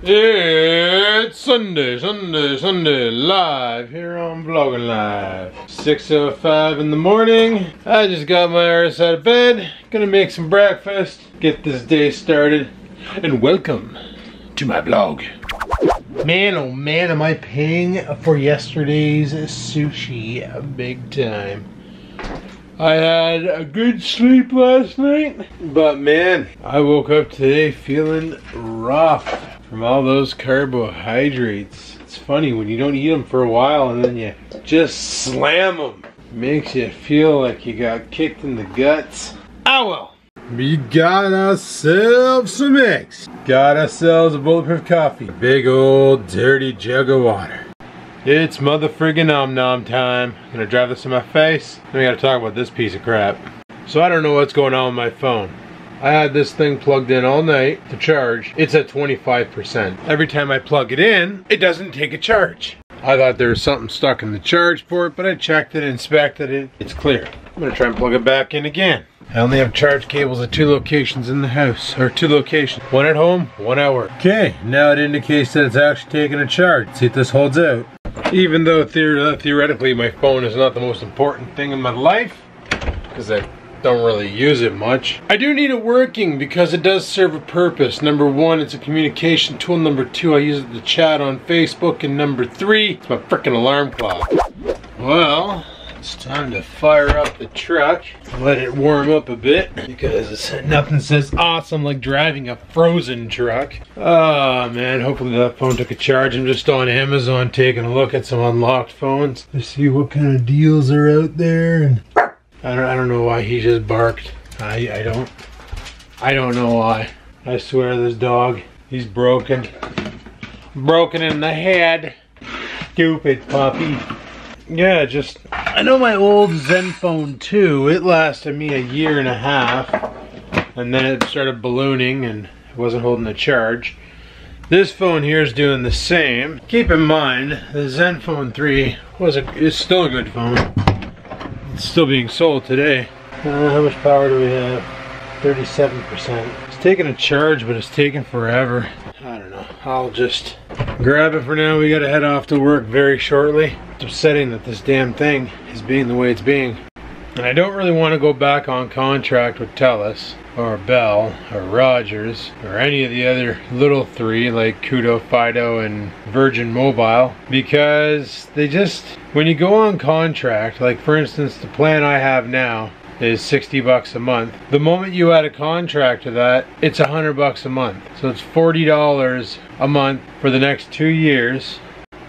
It's Sunday, live here on Vlogging Live. 6:05 in the morning. I just got my arse out of bed. Gonna make some breakfast, get this day started, and welcome to my vlog. Man, oh man, am I paying for yesterday's sushi big time. I had a good sleep last night, but man, I woke up today feeling rough from all those carbohydrates. It's funny when you don't eat them for a while and then you just slam them. Makes you feel like you got kicked in the guts. Oh well. We got ourselves some eggs. Got ourselves a bulletproof coffee. Big old dirty jug of water. It's motherfriggin' nom nom time. I'm gonna drive this in my face. Then we gotta talk about this piece of crap. So I don't know what's going on with my phone. I had this thing plugged in all night to charge. It's at 25%. Every time I plug it in, it doesn't take a charge. I thought there was something stuck in the charge port, but I checked it, inspected it. It's clear. I'm gonna try and plug it back in again. I only have charge cables at 2 locations in the house, or 2 locations. One at home, one at work. Okay, now it indicates that it's actually taking a charge. Let's see if this holds out. Even though theoretically my phone is not the most important thing in my life, because I don't really use it much, I do need it working because it does serve a purpose. Number 1, it's a communication tool. Number 2, I use it to chat on Facebook. And number 3, it's my frickin' alarm clock. Well, it's time to fire up the truck, let it warm up a bit, because nothing says awesome like driving a frozen truck. Oh man, hopefully that phone took a charge. I'm just on Amazon taking a look at some unlocked phones to see what kind of deals are out there. And I don't know why he just barked. I don't know why. I swear this dog, he's broken. Broken in the head. Stupid puppy. Yeah, just, I know my old Zenfone 2, it lasted me a year and a half, and then it started ballooning and it wasn't holding the charge. This phone here is doing the same. Keep in mind, the Zenfone 3 is still a good phone. It's still being sold today. How much power do we have? 37%. It's taking a charge, but it's taking forever. I don't know. I'll just grab it for now. We gotta head off to work very shortly. It's upsetting that this damn thing is being the way it's being. And I don't really want to go back on contract with TELUS or Bell or Rogers or any of the other little 3 like Koodo, Fido, and Virgin Mobile, because they just, when you go on contract, like for instance the plan I have now is $60 a month. The moment you add a contract to that, it's $100 a month. So it's $40 a month for the next 2 years,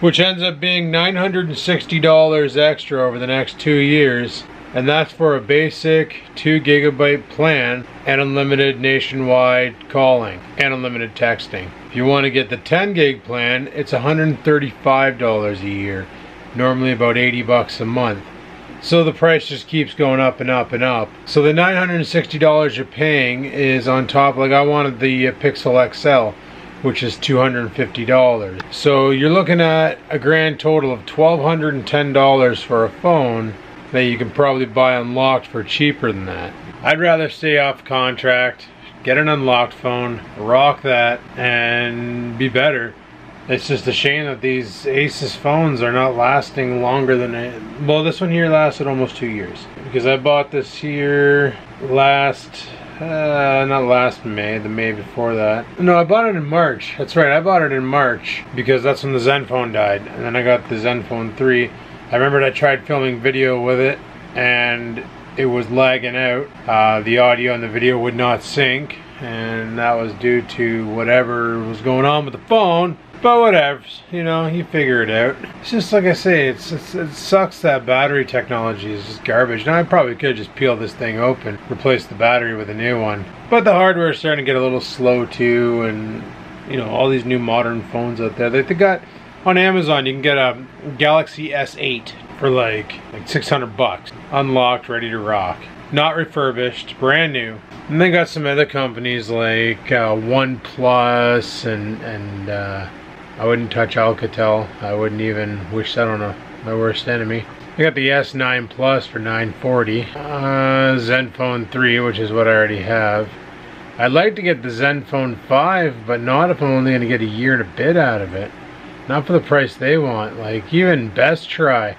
which ends up being $960 extra over the next 2 years. And that's for a basic 2 GB plan and unlimited nationwide calling and unlimited texting. If you want to get the 10 gig plan, it's $135 a year, normally about $80 a month. So the price just keeps going up and up and up. So the $960 you're paying is on top, like I wanted the Pixel XL, which is $250. So you're looking at a grand total of $1,210 for a phone that you can probably buy unlocked for cheaper than that. I'd rather stay off contract, get an unlocked phone, rock that, and be better. It's just a shame that these Asus phones are not lasting longer than well, this one here lasted almost 2 years. Because I bought this here not last May, the May before that. No, I bought it in March. That's right, I bought it in March because that's when the Zenfone died. And then I got the Zenfone 3. I remembered I tried filming video with it and it was lagging out. The audio and the video would not sync, and that was due to whatever was going on with the phone. But whatever, you know, you figure it out. It's just like I say, it sucks that battery technology is just garbage. Now I probably could just peel this thing open, replace the battery with a new one. But the hardware is starting to get a little slow too, and you know, all these new modern phones out there. They got, on Amazon you can get a Galaxy S8 for like $600, unlocked, ready to rock. Not refurbished, brand new. And they got some other companies like OnePlus and I wouldn't touch Alcatel. I wouldn't even wish that on my worst enemy. I got the S9 Plus for $940. Zenfone 3, which is what I already have. I'd like to get the Zenfone 5, but not if I'm only going to get a year and a bit out of it. Not for the price they want. Like, even Best Try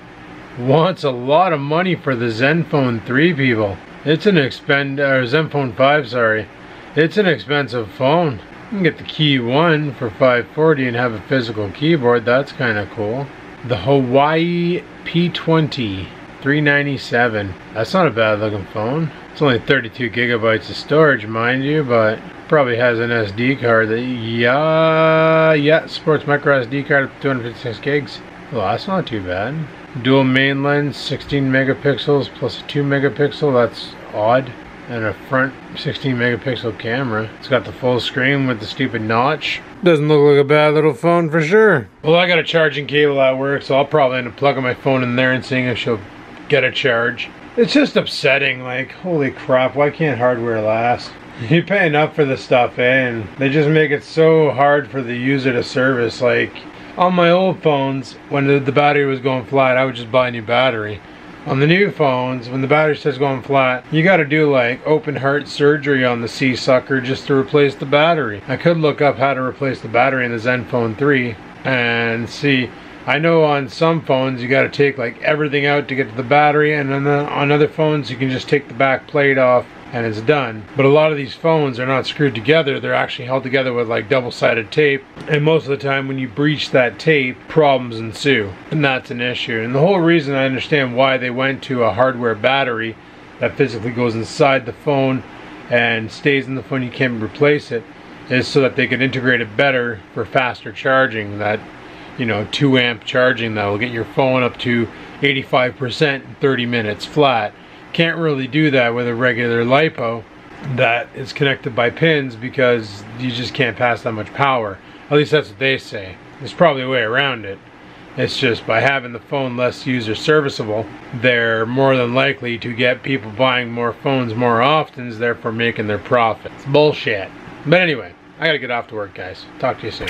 wants a lot of money for the Zenfone 3, people. It's an Zenfone 5, sorry. It's an expensive phone. You can get the Key 1 for $540 and have a physical keyboard. That's kind of cool. The Huawei P20, $397. That's not a bad looking phone. It's only 32 gigabytes of storage, mind you, but probably has an SD card that, yeah, supports micro SD card up to 256 gigs. Well, that's not too bad. Dual main lens, 16 megapixels plus a 2 megapixel. That's odd. And a front 16 megapixel camera. It's got the full screen with the stupid notch. Doesn't look like a bad little phone for sure. Well, I got a charging cable at work, so I'll probably end up plugging my phone in there and seeing if she'll get a charge. It's just upsetting, like, holy crap, why can't hardware last? You pay enough for this stuff, eh? And they just make it so hard for the user to service. Like, on my old phones, when the battery was going flat, I would just buy a new battery. On the new phones, when the battery starts going flat, you gotta do like open heart surgery on the C-sucker just to replace the battery. I could look up how to replace the battery in the Zenfone 3 and see. I know on some phones you gotta take like everything out to get to the battery, and on other phones you can just take the back plate off and it's done. But a lot of these phones are not screwed together. They're actually held together with like double-sided tape, and most of the time when you breach that tape, problems ensue, and that's an issue. And the whole reason I understand why they went to a hardware battery that physically goes inside the phone and stays in the phone, you can't replace it, is so that they could integrate it better for faster charging. That, you know, 2 amp charging that will get your phone up to 85% in 30 minutes flat. Can't really do that with a regular LiPo that is connected by pins, because you just can't pass that much power. At least that's what they say. There's probably a way around it. It's just by having the phone less user serviceable, they're more than likely to get people buying more phones more often, therefore making their profit. It's bullshit. But anyway, I gotta get off to work, guys. Talk to you soon.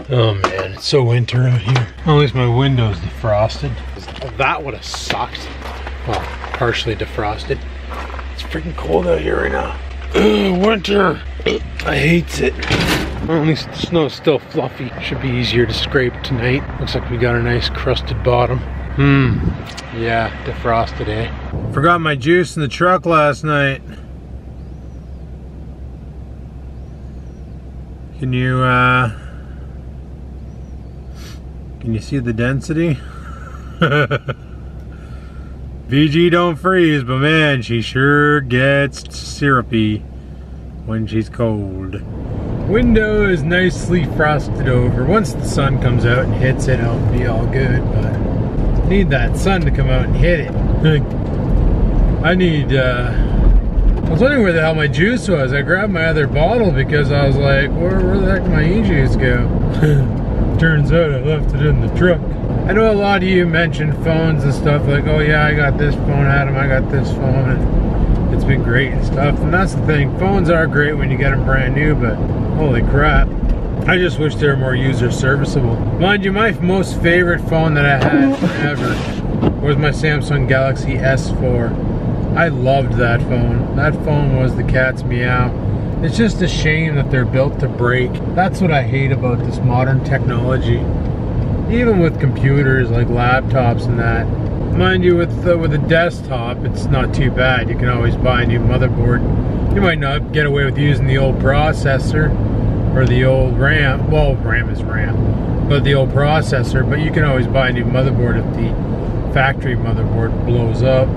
Oh man, it's so winter out here. At least my window's defrosted. That would have sucked. Well, partially defrosted. It's freaking cold out here right now. Winter. I hate it. Well, at least the snow's still fluffy. Should be easier to scrape tonight. Looks like we got a nice crusted bottom. Yeah, defrosted, eh? Forgot my juice in the truck last night. Can you see the density? VG don't freeze, but man, she sure gets syrupy when she's cold. Window is nicely frosted over. Once the sun comes out and hits it, it'll be all good, but need that sun to come out and hit it. I was wondering where the hell my juice was. I grabbed my other bottle because I was like, where the heck did my e-juice go? Turns out I left it in the truck. I know a lot of you mentioned phones and stuff, like, oh yeah, I got this phone, Adam, I got this phone, and it's been great and stuff. And that's the thing, phones are great when you get them brand new, but holy crap, I just wish they were more user serviceable. Mind you, my most favorite phone that I had ever was my Samsung Galaxy S4. I loved that phone. That phone was the cat's meow. It's just a shame that they're built to break. That's what I hate about this modern technology. Even with computers like laptops and that. Mind you, with a desktop, it's not too bad. You can always buy a new motherboard. You might not get away with using the old processor or the old RAM. Well, RAM is RAM, but the old processor. But you can always buy a new motherboard if the factory motherboard blows up.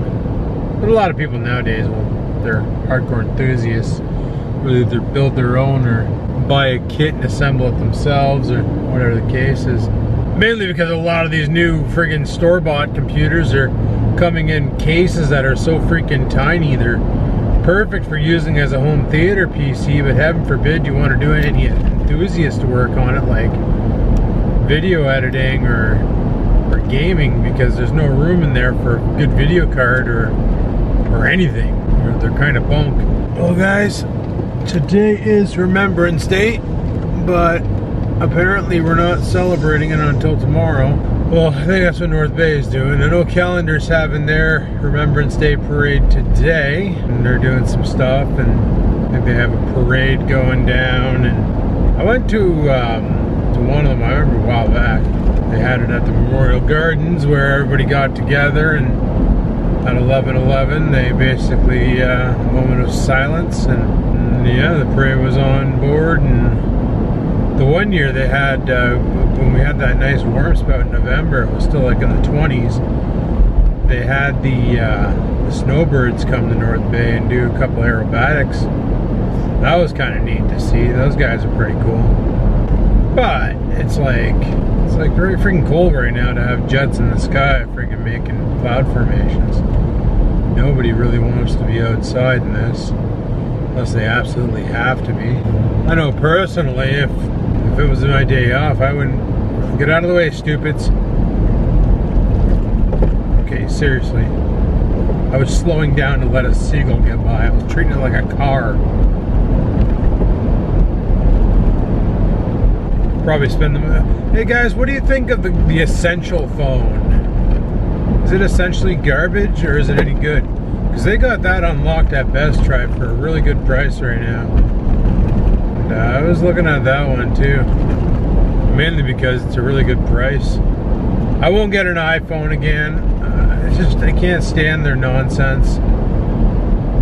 But a lot of people nowadays, well, they're hardcore enthusiasts, will either build their own or buy a kit and assemble it themselves, or whatever the case is. Mainly because a lot of these new friggin' store-bought computers are coming in cases that are so freaking tiny. They're perfect for using as a home theater PC, but heaven forbid you want to do any enthusiast work on it, like video editing or gaming, because there's no room in there for a good video card or anything. They're kind of bunk. Well guys, today is Remembrance Day, but apparently we're not celebrating it until tomorrow. Well, I think that's what North Bay is doing. I know Calendar's having their Remembrance Day parade today, and they're doing some stuff, and I think they have a parade going down, and I went to one of them, I remember a while back. They had it at the Memorial Gardens where everybody got together, and at 11:11 they basically a moment of silence, and yeah, the parade was on board. And the one year they had, when we had that nice warm spout in November, it was still like in the 20s, they had the snowbirds come to North Bay and do a couple aerobatics. That was kind of neat to see. Those guys are pretty cool. But it's like very freaking cold right now to have jets in the sky freaking making cloud formations. Nobody really wants to be outside in this unless they absolutely have to be. I know personally, if it was my day off, I wouldn't get out of the way, stupids. Okay, seriously. I was slowing down to let a seagull get by. I was treating it like a car. Probably spend them. Hey guys, what do you think of the Essential phone? Is it essentially garbage, or is it any good? Because they got that unlocked at Best Try for a really good price right now. And I was looking at that one too, mainly because it's a really good price. I won't get an iPhone again. It's just, I can't stand their nonsense.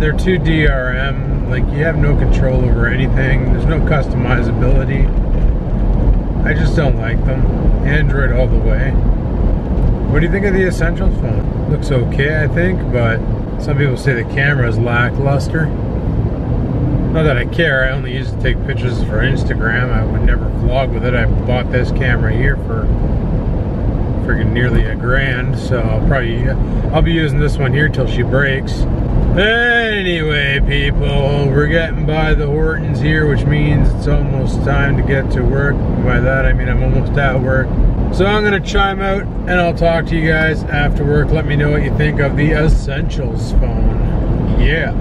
They're too DRM. Like, you have no control over anything. There's no customizability. I just don't like them. Android all the way. What do you think of the Essential phone? Looks okay, I think, but some people say the camera is lackluster. Not that I care, I only use it to take pictures for Instagram. I would never vlog with it. I bought this camera here for friggin' nearly $1,000, so I'll be using this one here till she breaks. Anyway, people, we're getting by the Hortons here, which means it's almost time to get to work. By that I mean I'm almost at work. So I'm gonna chime out and I'll talk to you guys after work. Let me know what you think of the Essentials phone. Yeah.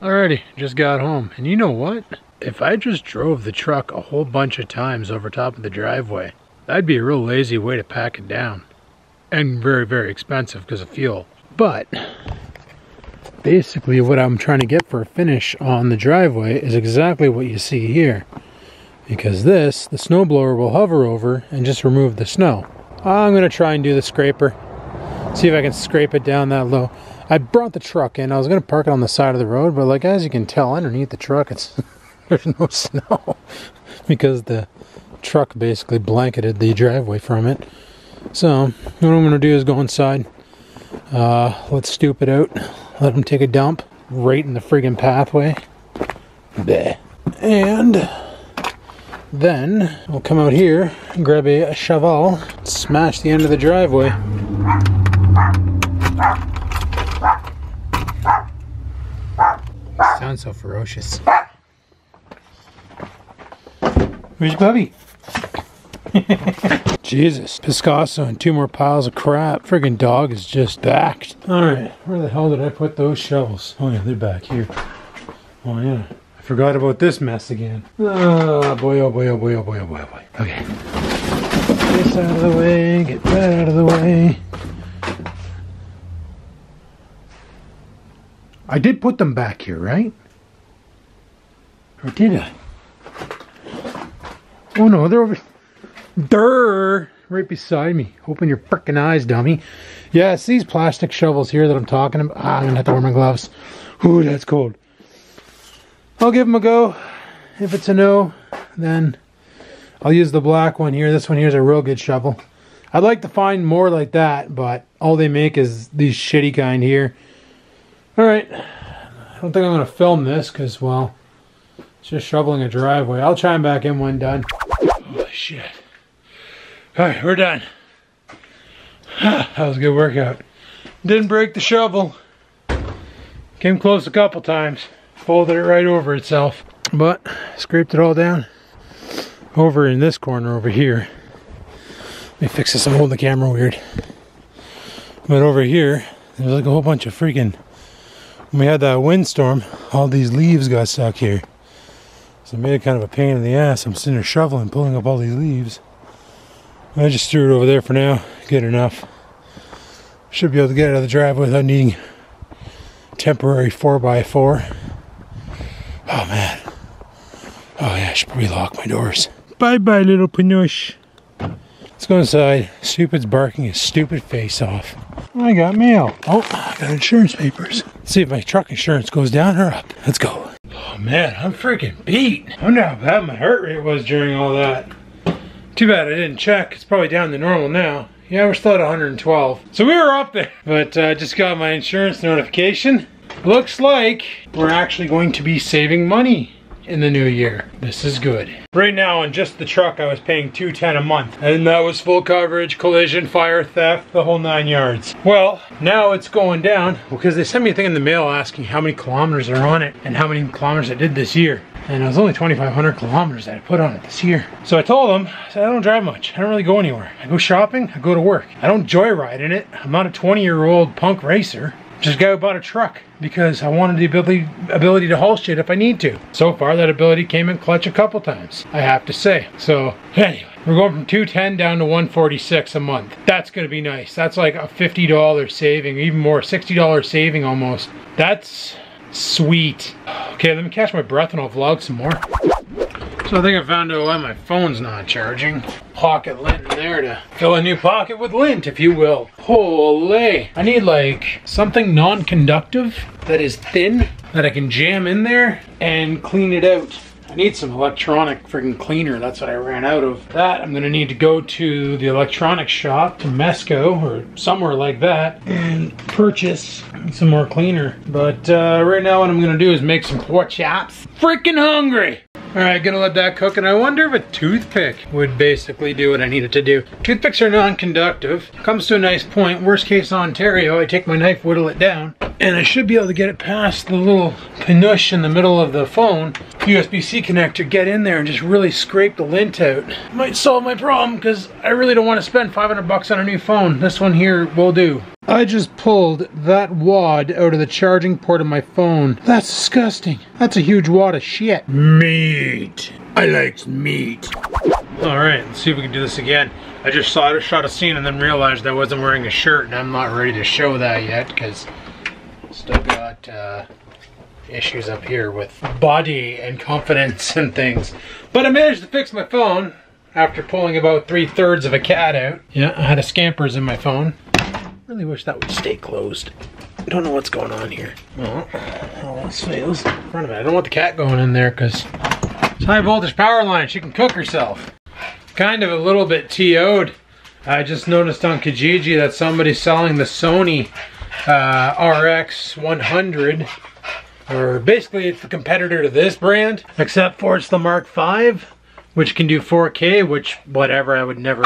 Alrighty, just got home. And you know what? If I just drove the truck a whole bunch of times over top of the driveway, that'd be a real lazy way to pack it down. And very, very expensive because of fuel. But basically what I'm trying to get for a finish on the driveway is exactly what you see here. Because this, the snowblower will hover over and just remove the snow. I'm going to try and do the scraper. See if I can scrape it down that low. I brought the truck in. I was going to park it on the side of the road, but like as you can tell underneath the truck, there's no snow. Because the truck basically blanketed the driveway from it. So what I'm going to do is go inside. Let's stoop it out. Let them take a dump right in the friggin' pathway. Bleh. And then we'll come out here and grab a shovel, smash the end of the driveway. Sounds so ferocious. Where's your puppy? Jesus, Piscasso and 2 more piles of crap. Friggin' dog is just backed. Alright, where the hell did I put those shovels? Oh yeah, they're back here. Oh yeah, I forgot about this mess again. Oh boy, oh boy, oh boy, oh boy, oh boy, oh boy. Okay. Get this out of the way, get that out of the way. I did put them back here, right? Or did I? Oh no, they're over... Durr! Right beside me. Open your frickin' eyes, dummy. Yeah, it's these plastic shovels here that I'm talking about. I'm gonna have to wear my gloves. Ooh, that's cold. I'll give them a go. If it's a no, then I'll use the black one here. This one here is a real good shovel. I'd like to find more like that, but all they make is these shitty kind here. Alright. I don't think I'm gonna film this because, well, it's just shoveling a driveway. I'll chime back in when done. Oh, shit. Alright, we're done. That was a good workout. Didn't break the shovel. Came close a couple times. Folded it right over itself. But scraped it all down. Over in this corner over here. Let me fix this. I'm holding the camera weird. But over here, there's like a whole bunch of freaking... When we had that windstorm, all these leaves got stuck here. So it made it kind of a pain in the ass. I'm sitting there shoveling, pulling up all these leaves. I just threw it over there for now. Good enough. Should be able to get it out of the driveway without needing temporary 4x4. Oh man. Oh yeah, I should probably lock my doors. Bye-bye, little Pinoche. Let's go inside. Stupid's barking his stupid face off. I got mail. Oh, I got insurance papers. Let's see if my truck insurance goes down or up. Let's go. Oh man, I'm freaking beat. I wonder how bad my heart rate was during all that. Too bad I didn't check. It's probably down to normal now. Yeah, we're still at 112. So we were up there. But I just got my insurance notification. Looks like we're actually going to be saving money in the new year. This is good. Right now on just the truck I was paying $210 a month, and that was full coverage, collision, fire, theft, the whole 9 yards. Well, now it's going down because they sent me a thing in the mail asking how many kilometers are on it and how many kilometers I did this year. And it was only 2,500 kilometers that I put on it this year. So I told them, I said, I don't drive much. I don't really go anywhere. I go shopping, I go to work. I don't joyride in it. I'm not a 20-year-old punk racer. Just a guy who bought a truck because I wanted the ability to haul shit if I need to. So far, that ability came in clutch a couple times, I have to say. So anyway, we're going from $210 down to $146 a month. That's gonna be nice. That's like a $50 saving, even more, $60 saving almost. That's sweet. Okay, let me catch my breath and I'll vlog some more. So I think I found out why my phone's not charging. Pocket lint in there to fill a new pocket with lint, if you will. Holy! I need like something non-conductive that is thin that I can jam in there and clean it out. I need some electronic friggin' cleaner. That's what I ran out of. That I'm gonna need to go to the electronics shop, to Mesco or somewhere like that, and purchase some more cleaner. But right now what I'm gonna do is make some pork chops. Freaking hungry! Alright, gonna let that cook, and I wonder if a toothpick would basically do what I need it to do. Toothpicks are non-conductive. Comes to a nice point. Worst case Ontario, I take my knife, whittle it down, and I should be able to get it past the little pinoche in the middle of the phone. USB-C connector, get in there and just really scrape the lint out. Might solve my problem, because I really don't want to spend 500 bucks on a new phone. This one here will do. I just pulled that wad out of the charging port of my phone. That's disgusting. That's a huge wad of shit. Meat. I like meat. Alright, let's see if we can do this again. I just shot a scene and then realized I wasn't wearing a shirt, and I'm not ready to show that yet because still got issues up here with body and confidence and things. But I managed to fix my phone after pulling about 3/3 of a cat out. Yeah, I had a Scampers in my phone. Really wish that would stay closed. I don't know what's going on here. Well, all else fails in front of it. I don't want the cat going in there because it's high voltage power line. She can cook herself. Kind of a little bit TO'd. I just noticed on Kijiji that somebody's selling the Sony RX 100. Or basically it's the competitor to this brand, except for it's the Mark V, which can do 4K, which whatever, I would never.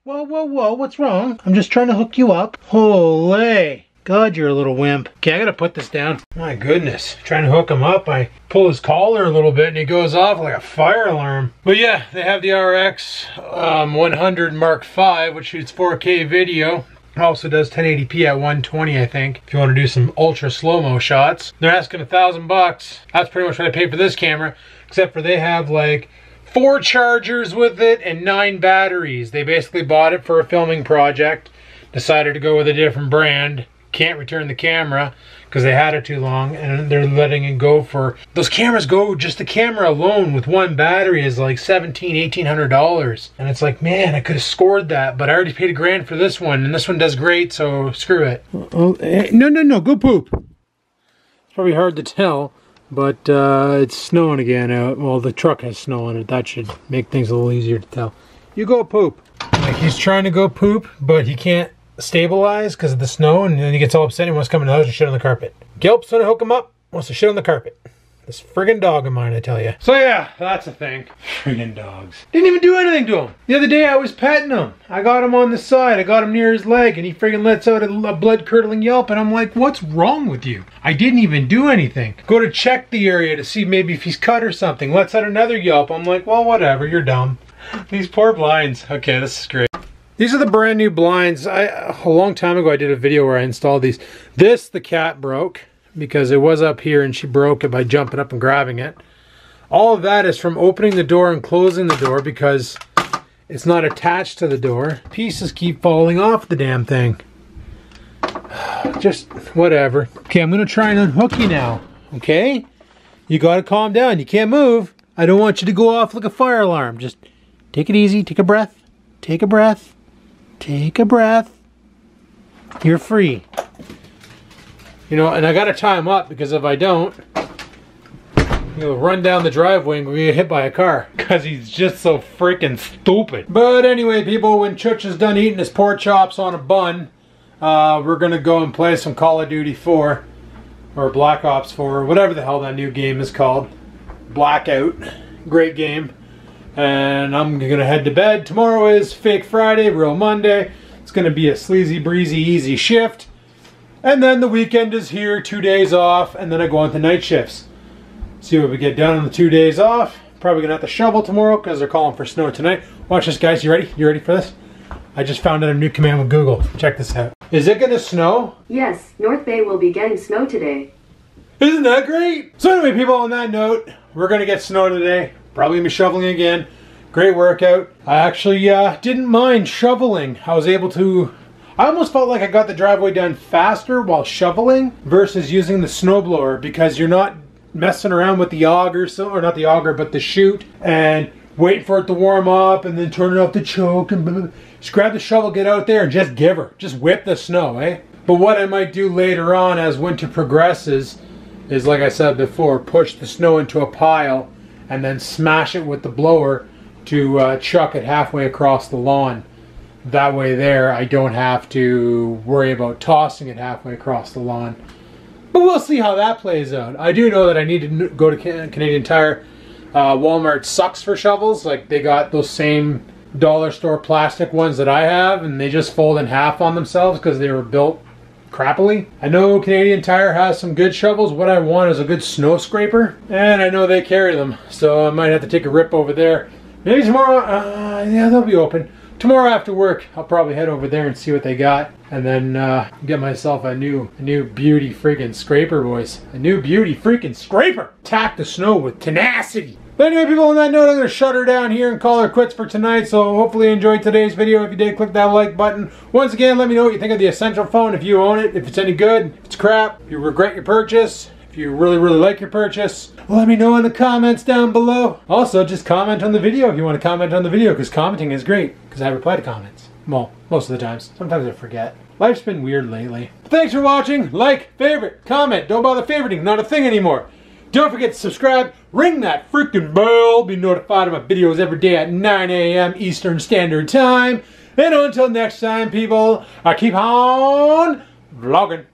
Whoa, whoa, whoa, what's wrong? I'm just trying to hook you up. Holy. God, you're a little wimp. Okay, I gotta put this down. My goodness. Trying to hook him up, I pull his collar a little bit and he goes off like a fire alarm. But yeah, they have the RX 100 Mark V, which shoots 4K video. Also does 1080p at 120, I think, if you want to do some ultra slow-mo shots. They're asking $1,000. That's pretty much what I paid for this camera, except for they have like 4 chargers with it and 9 batteries. They basically bought it for a filming project, decided to go with a different brand, can't return the camera because they had it too long, and they're letting it go for, those cameras go, just the camera alone with 1 battery is like $1,800. And it's like, man, I could have scored that, but I already paid $1,000 for this one, and this one does great, so screw it. No, go poop. It's probably hard to tell, but it's snowing again out. Well, the truck has snow on it. That should make things a little easier to tell. You go poop. Like, he's trying to go poop, but he can't stabilize because of the snow, and then he gets all upset and wants to come in the house and shit on the carpet. Gilp's gonna hook him up, wants to shit on the carpet. This friggin' dog of mine, I tell you. So yeah, that's a thing. Friggin' dogs. Didn't even do anything to him. The other day I was petting him. I got him on the side, I got him near his leg, and he friggin' lets out a blood-curdling yelp, and I'm like, what's wrong with you? I didn't even do anything. Go to check the area to see maybe if he's cut or something. Lets out another yelp. I'm like, well, whatever, you're dumb. These poor blinds. Okay, this is great. These are the brand new blinds. A long time ago I did a video where I installed these. This, the cat broke because it was up here and she broke it by jumping up and grabbing it. All of that is from opening the door and closing the door because it's not attached to the door. Pieces keep falling off the damn thing. Just whatever. Okay, I'm gonna try and unhook you now. Okay? You gotta calm down. You can't move. I don't want you to go off like a fire alarm. Just take it easy. Take a breath. Take a breath. Take a breath. You're free. You know, and I gotta tie him up because if I don't, he'll run down the driveway and get hit by a car. Because he's just so freaking stupid. But anyway, people, when Chooch is done eating his pork chops on a bun, we're gonna go and play some Call of Duty 4. Or Black Ops 4, or whatever the hell that new game is called. Blackout. Great game. And I'm gonna head to bed. Tomorrow is Fake Friday, Real Monday. It's gonna be a sleazy, breezy, easy shift. And then the weekend is here, 2 days off, and then I go on to night shifts. See what we get done on the 2 days off. Probably gonna have to shovel tomorrow because they're calling for snow tonight. Watch this, guys. You ready? You ready for this? I just found out a new command with Google. Check this out. Is it gonna snow? Yes, North Bay will be getting snow today. Isn't that great? So anyway, people, on that note, we're gonna get snow today. Probably gonna be shoveling again. Great workout. I actually didn't mind shoveling. I was able to, I almost felt like I got the driveway done faster while shoveling versus using the snowblower because you're not messing around with the auger, or not the auger, but the chute, and waiting for it to warm up and then turn it off the choke and blah, blah, blah. Just grab the shovel, get out there and just give her. Just whip the snow, eh? But what I might do later on as winter progresses is, like I said before, push the snow into a pile and then smash it with the blower to chuck it halfway across the lawn. That way there, I don't have to worry about tossing it halfway across the lawn. But we'll see how that plays out. I do know that I need to go to Canadian Tire. Walmart sucks for shovels. Like, they got those same dollar store plastic ones that I have, and they just fold in half on themselves because they were built crappily. I know Canadian Tire has some good shovels. What I want is a good snow scraper, and I know they carry them, so I might have to take a rip over there. Maybe tomorrow, yeah, they'll be open. Tomorrow after work, I'll probably head over there and see what they got, and then get myself a new beauty freaking scraper, boys. A new beauty freaking scraper! Tack the snow with tenacity! But anyway, people, on that note, I'm going to shut her down here and call her quits for tonight. So hopefully you enjoyed today's video. If you did, click that like button. Once again, let me know what you think of the Essential phone. If you own it, if it's any good, if it's crap, if you regret your purchase, if you really, really like your purchase, let me know in the comments down below. Also, just comment on the video if you want to comment on the video, because commenting is great, because I reply to comments. Well, most of the times. Sometimes I forget. Life's been weird lately. Thanks for watching. Like, favorite, comment. Don't bother favoriting. Not a thing anymore. Don't forget to subscribe, ring that freaking bell, be notified of my videos every day at 9 a.m. Eastern Standard Time. And until next time, people, I keep on vlogging.